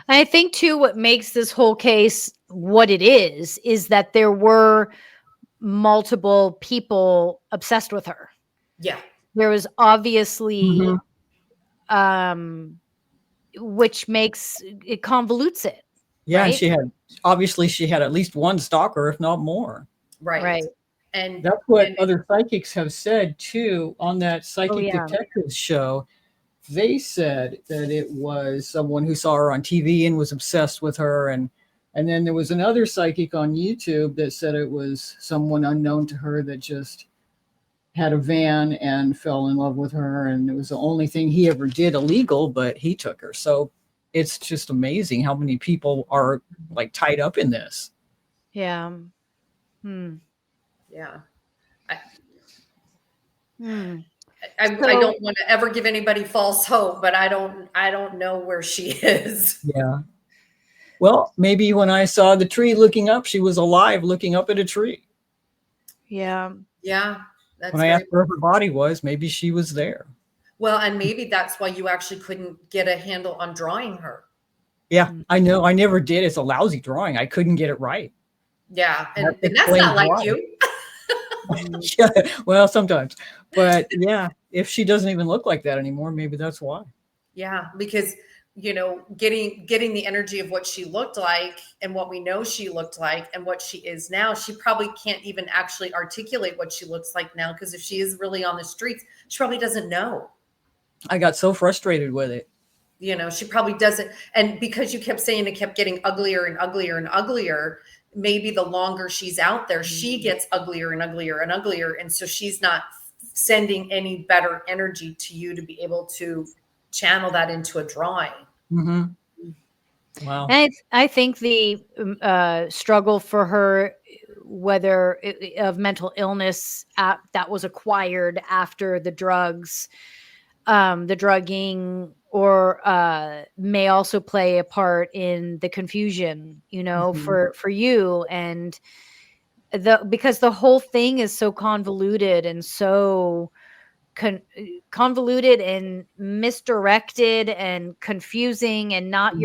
I think too, what makes this whole case what it is that there were multiple people obsessed with her. Yeah. There was obviously, which makes it convolutes it. Yeah. Right? And she had at least one stalker, if not more. Right. And that's what other psychics have said too on that Psychic yeah. Detectives show. They said that it was someone who saw her on TV and was obsessed with her. And then there was another psychic on YouTube that said it was someone unknown to her that just had a van and fell in love with her. And it was the only thing he ever did illegal, but he took her. So it's just amazing how many people are like tied up in this. Yeah. Yeah. I don't want to ever give anybody false hope, but I don't know where she is. Yeah. Well, maybe when I saw the tree looking up, she was alive looking up at a tree. Yeah. Yeah. When I asked where her body was, maybe she was there. Well, and maybe that's why you actually couldn't get a handle on drawing her. Yeah, I know. I never did. It's a lousy drawing. I couldn't get it right. Yeah. And that's not like you. Yeah, well, sometimes. But yeah, if she doesn't even look like that anymore, maybe that's why. Yeah, because getting the energy of what she looked like and what we know she looked like and what she is now, she probably can't even actually articulate what she looks like now, because if she is really on the streets, she probably doesn't know. I got so frustrated with it. She probably doesn't. And because you kept saying it kept getting uglier and uglier and uglier, maybe the longer she's out there, she gets uglier and uglier and uglier. And so she's not sending any better energy to you to be able to channel that into a drawing. Wow. And I think the struggle for her, whether of mental illness that was acquired after the drugs, the drugging, or may also play a part in the confusion, for you. And because the whole thing is so convoluted and so convoluted and misdirected and confusing and not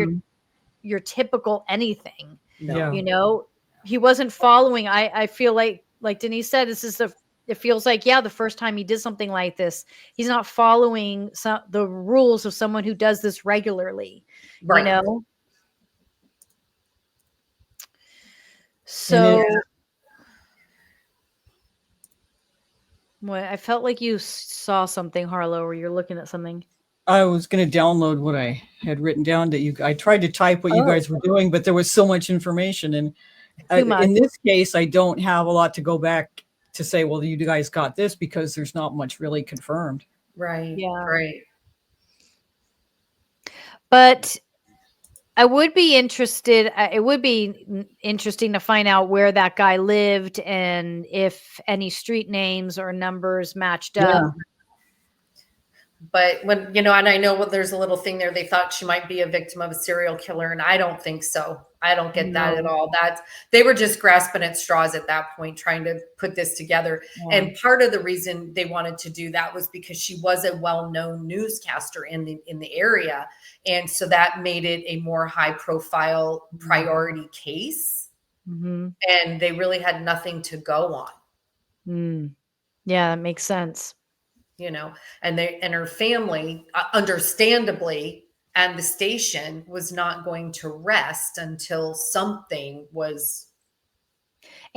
your typical anything. He wasn't following. I feel like Denise said, it feels like, the first time he did something like this, he's not following the rules of someone who does this regularly, right. So I felt like you saw something, Harlow, or you're looking at something. I was going to download what I had written down I tried to type what you guys were doing, but there was so much information. And in this case, I don't have a lot to go back to say, well, you guys got this, because there's not much really confirmed. Right. Yeah. Right. But I would be interested. It would be interesting to find out where that guy lived and if any street names or numbers matched up. But when, and I know there's a little thing there, they thought she might be a victim of a serial killer. And I don't think so. I don't get that at all. They were just grasping at straws at that point, trying to put this together. Yeah. And part of the reason they wanted to do that was because she was a well-known newscaster in the area. And so that made it a more high profile priority case. And they really had nothing to go on. Yeah, that makes sense. And her family, understandably, and the station was not going to rest until something was.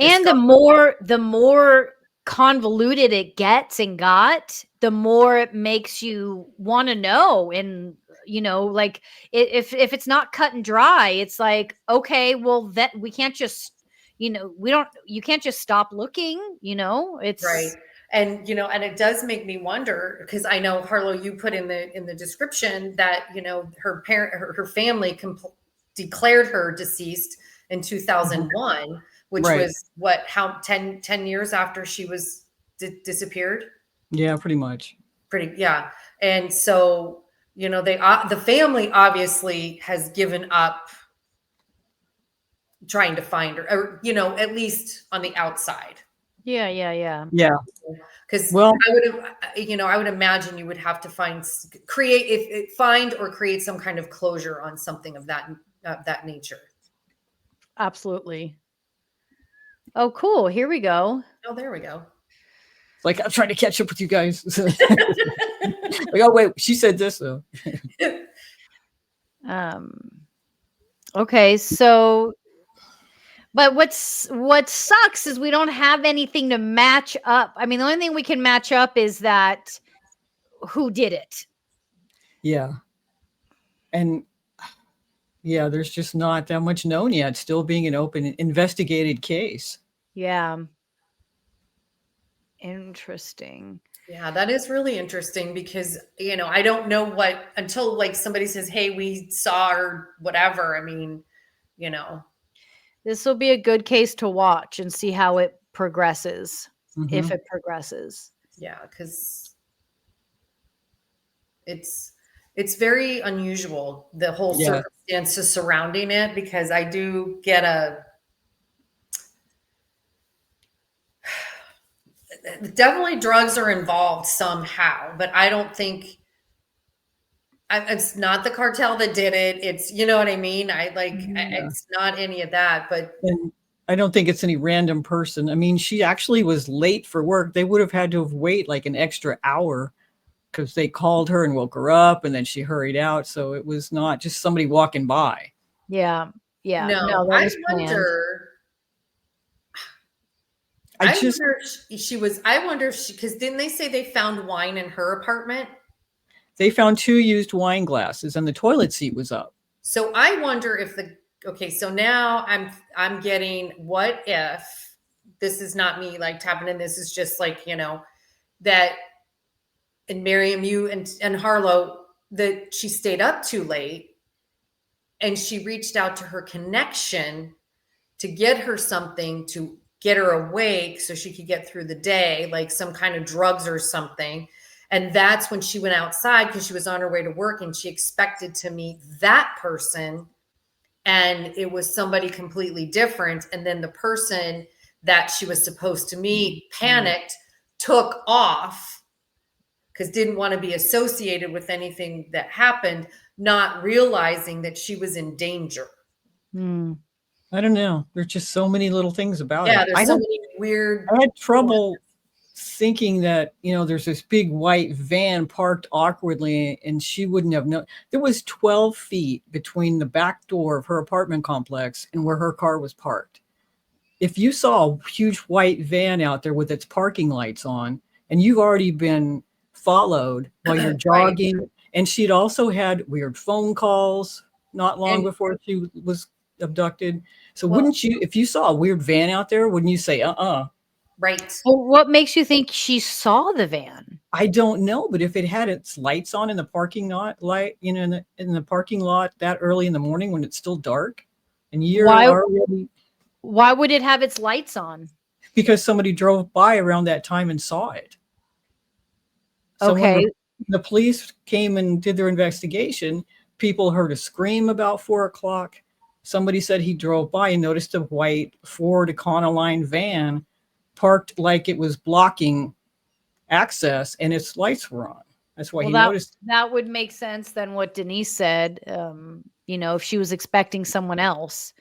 And the more convoluted it gets and got, the more it makes you want to know. And like if it's not cut and dry, it's like, okay, well, that we can't just, you can't just stop looking. It's Right. And and it does make me wonder, because I know, Harlow, you put in the description that her family declared her deceased in 2001, which Right. was what, how 10 years after she was disappeared. Yeah, pretty much. Yeah. And so the family obviously has given up trying to find her, or at least on the outside. yeah. Yeah. Because Well, I would imagine you would have to find or create some kind of closure on something of that nature. Absolutely. Oh, cool. Here we go. Oh, there we go. like, I'm trying to catch up with you guys. Like, oh wait, she said this though. Okay, so but what sucks is we don't have anything to match up. I mean, the only thing we can match up is that who did it. Yeah. And yeah, there's just not that much known yet, still being an open investigated case. Yeah. Interesting. Yeah, that is really interesting, because I don't know what, until like somebody says, hey, we saw, or whatever. I mean, this will be a good case to watch and see how it progresses, if Mhm. it progresses. yeah, because it's very unusual, the whole Yeah. circumstances surrounding it, because I do get definitely drugs are involved somehow, but I don't think it's not the cartel that did it. It's, you know what I mean? It's not any of that, but And I don't think it's any random person. I mean, she actually was late for work. They would have had to have waited like an extra hour because they called her and woke her up, and then she hurried out. So it was not just somebody walking by. Yeah. no, that I was planned. wonder. I wonder if she was, because didn't they say they found wine in her apartment? They found 2 used wine glasses and the toilet seat was up. So I wonder if okay, so now I'm getting, what if this is not me like tapping in, this is just like, that, and Maryam, you and Harlow, that she stayed up too late and she reached out to her connection to get her something to get her awake so she could get through the day, like some kind of drugs or something. And that's when she went outside, because she was on her way to work and she expected to meet that person. And it was somebody completely different. And then the person that she was supposed to meet panicked, took off, because didn't want to be associated with anything that happened, not realizing that she was in danger. I don't know. There's just so many little things about it. Yeah, there's so many weird. I had trouble thinking that, there's this big white van parked awkwardly and she wouldn't have known. There was 12 feet between the back door of her apartment complex and where her car was parked. If you saw a huge white van out there with its parking lights on and you've already been followed while you're jogging, right. And she'd also had weird phone calls not long before she was abducted. So wouldn't you, if you saw a weird van out there, wouldn't you say, Right. Well, what makes you think she saw the van? I don't know, but if it had its lights on in the parking lot, in the parking lot that early in the morning when it's still dark, and you're already. Why would it have its lights on? Because somebody drove by around that time and saw it. So okay. When the police came and did their investigation, people heard a scream about 4 o'clock. Somebody said he drove by and noticed a white Ford Econoline van parked like it was blocking access and its lights were on. That's why he noticed. That would make sense than what Denise said. If she was expecting someone else.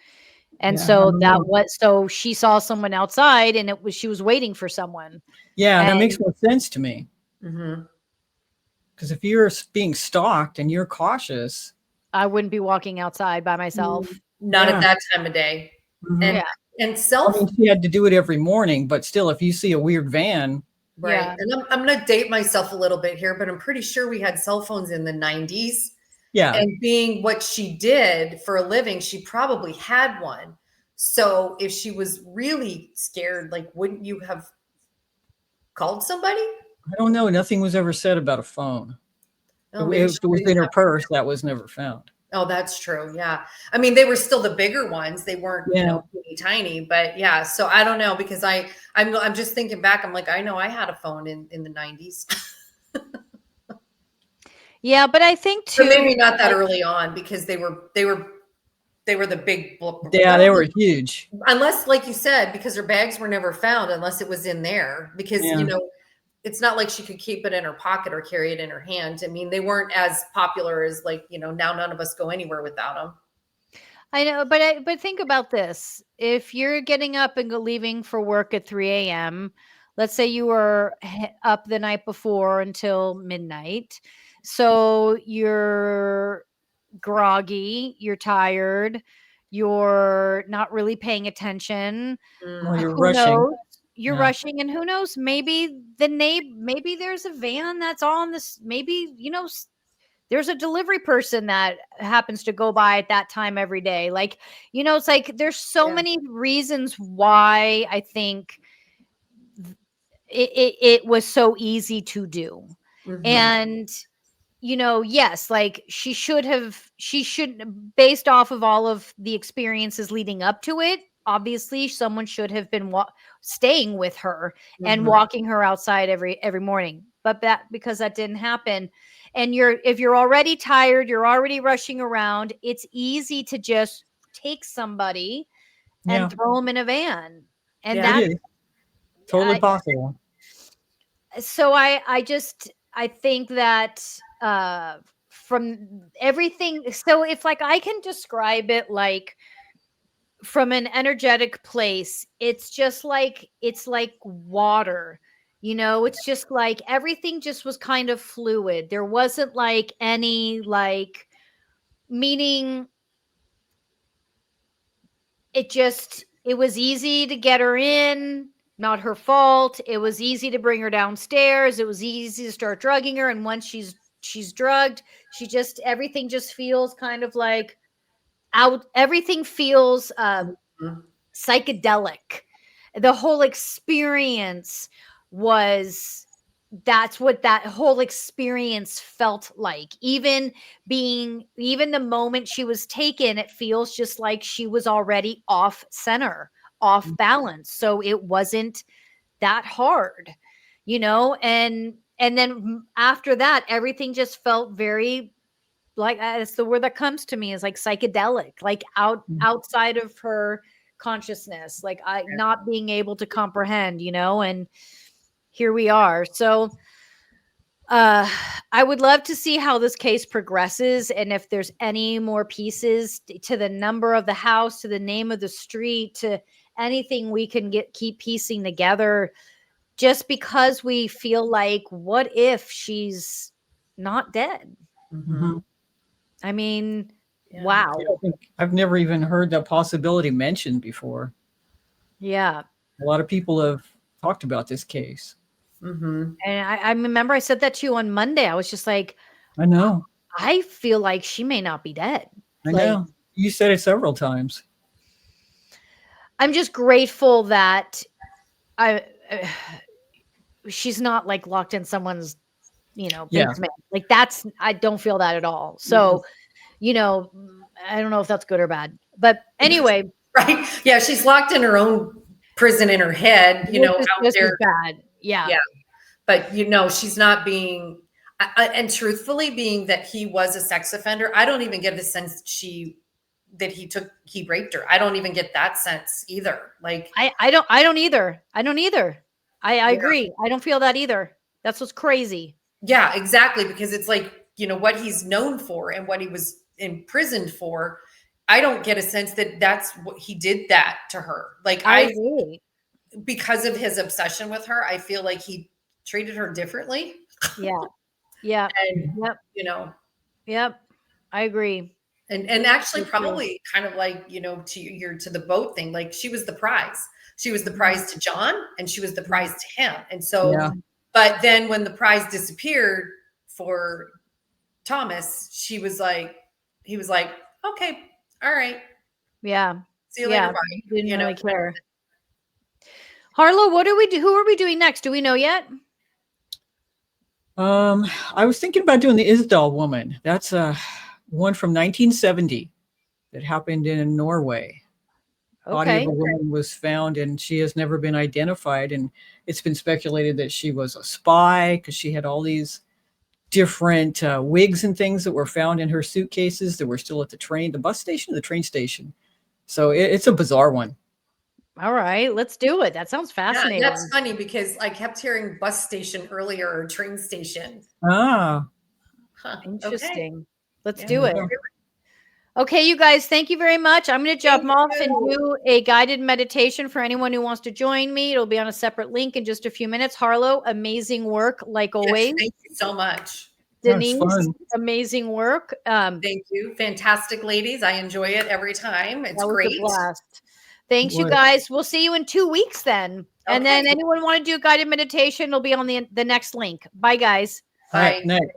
And so she saw someone outside and she was waiting for someone. Yeah, that makes more sense to me. Mm-hmm. Because if you're being stalked and you're cautious. I wouldn't be walking outside by myself. Not at that time of day. Mm-hmm. And And I mean, she had to do it every morning, but still, if you see a weird van, right. Yeah. And I'm going to date myself a little bit here, but I'm pretty sure we had cell phones in the 90s. yeah, And being what she did for a living, she probably had one. So if she was really scared, like, wouldn't you have called somebody? I don't know. Nothing was ever said about a phone. Oh, maybe If she it was didn't in her have- purse, that was never found. Oh, that's true. Yeah. I mean, they were still the bigger ones. They weren't, Yeah. teeny tiny, but yeah. So I don't know, because I'm just thinking back. I'm like, I know I had a phone in the 90s, Yeah, but I think but too, maybe not that like, early on, because they were the big, Yeah, they were huge. unless, like you said, because her bags were never found unless it was in there, because, Yeah. it's not like she could keep it in her pocket or carry it in her hand. I mean, they weren't as popular as, like, now none of us go anywhere without them. I know, but think about this. If you're getting up and leaving for work at 3 a.m., let's say you were up the night before until midnight. So you're groggy, you're tired, you're not really paying attention. Well, you're Who rushing. knows? You're Yeah. rushing, and who knows? Maybe maybe there's a van that's on this. Maybe, there's a delivery person that happens to go by at that time every day. Like, it's like there's so Yeah. many reasons why I think it was so easy to do. Mhm. And yes, like she should, based off of all of the experiences leading up to it, obviously someone should have been staying with her and Mhm. walking her outside every morning. But because that didn't happen, and if you're already tired, you're already rushing around, it's easy to just take somebody Yeah. and throw them in a van. And Yeah. It is totally possible. so I think that from everything, so if, like, I can describe it, like, from an energetic place, it's like water. It's just like everything just was kind of fluid. There wasn't like any, like, meaning, it was easy to get her in, not her fault. It was easy to bring her downstairs. It was easy to start drugging her, and once she's drugged, everything just feels kind of like out. Everything feels Mhm. psychedelic. The whole experience was that's what that whole experience felt like. Even the moment she was taken, it feels just like she was already off center, off balance. So it wasn't that hard, and then after that, everything just felt very, like, that's the word that comes to me, is like psychedelic, like outside of her consciousness, like I not being able to comprehend, and here we are. So I would love to see how this case progresses, and if there's any more pieces to the number of the house, to the name of the street, to anything we can keep piecing together, just because we feel like, what if she's not dead? Mhm. I mean, Yeah. wow. I don't think I've never even heard that possibility mentioned before. Yeah. A lot of people have talked about this case. Mhm. And I remember I said that to you on Monday. I was just like, I know. I feel like she may not be dead. I Like, know. You said it several times. I'm just grateful that I she's not, like, locked in someone's, Yeah. basement. Like, I don't feel that at all. So, I don't know if that's good or bad. But anyway, Right. Yeah. She's locked in her own prison in her head, out this is there. bad. Yeah. Yeah. But, she's not being, and truthfully, being that he was a sex offender, I don't even get the sense that he raped her. I don't even get that sense either. Like, I don't either. I don't either. I Yeah. agree. I don't feel that either. That's what's crazy. yeah, exactly. Because it's like, what he's known for and what he was imprisoned for. I don't get a sense that that's what he did that to her. Like, I agree. because of his obsession with her, I feel like he treated her differently. Yeah. Yeah. And, Yep. you know, Yep. I agree. And actually That's true. probably kind of like, you know, to the boat thing, like she was the prize. She was the prize to John and she was the prize to him. And so, Yeah. but then when the prize disappeared for Thomas, he was like, okay, all right. Yeah. See you later. Yeah. Bye. Didn't You know, really care. Harlow, what do we do? Who are we doing next? Do we know yet? I was thinking about doing the Isdal woman. That's one from 1970 that happened in Norway. Body Okay. of a woman was found and she has never been identified. And it's been speculated that she was a spy because she had all these different wigs and things that were found in her suitcases that were still at the bus station, or the train station. So it's a bizarre one. All right, let's do it. That sounds yeah, fascinating. that's funny because I kept hearing bus station earlier or train station. Ah, Huh, okay. Interesting. Let's Yeah. do it. Okay, you guys, thank you very much. I'm going to jump Thank off you. and do a guided meditation for anyone who wants to join me. It'll be on a separate link in just a few minutes. Harlow, amazing work, like Yes, always. thank you so much. That's Denise, fun. amazing work. Thank you. Fantastic ladies. I enjoy it every time. It's That was great. a blast. Thanks, you was. guys. We'll see you in 2 weeks then. And then Okay. anyone want to do a guided meditation, it'll be on the next link. Bye, guys. All right, Bye. night.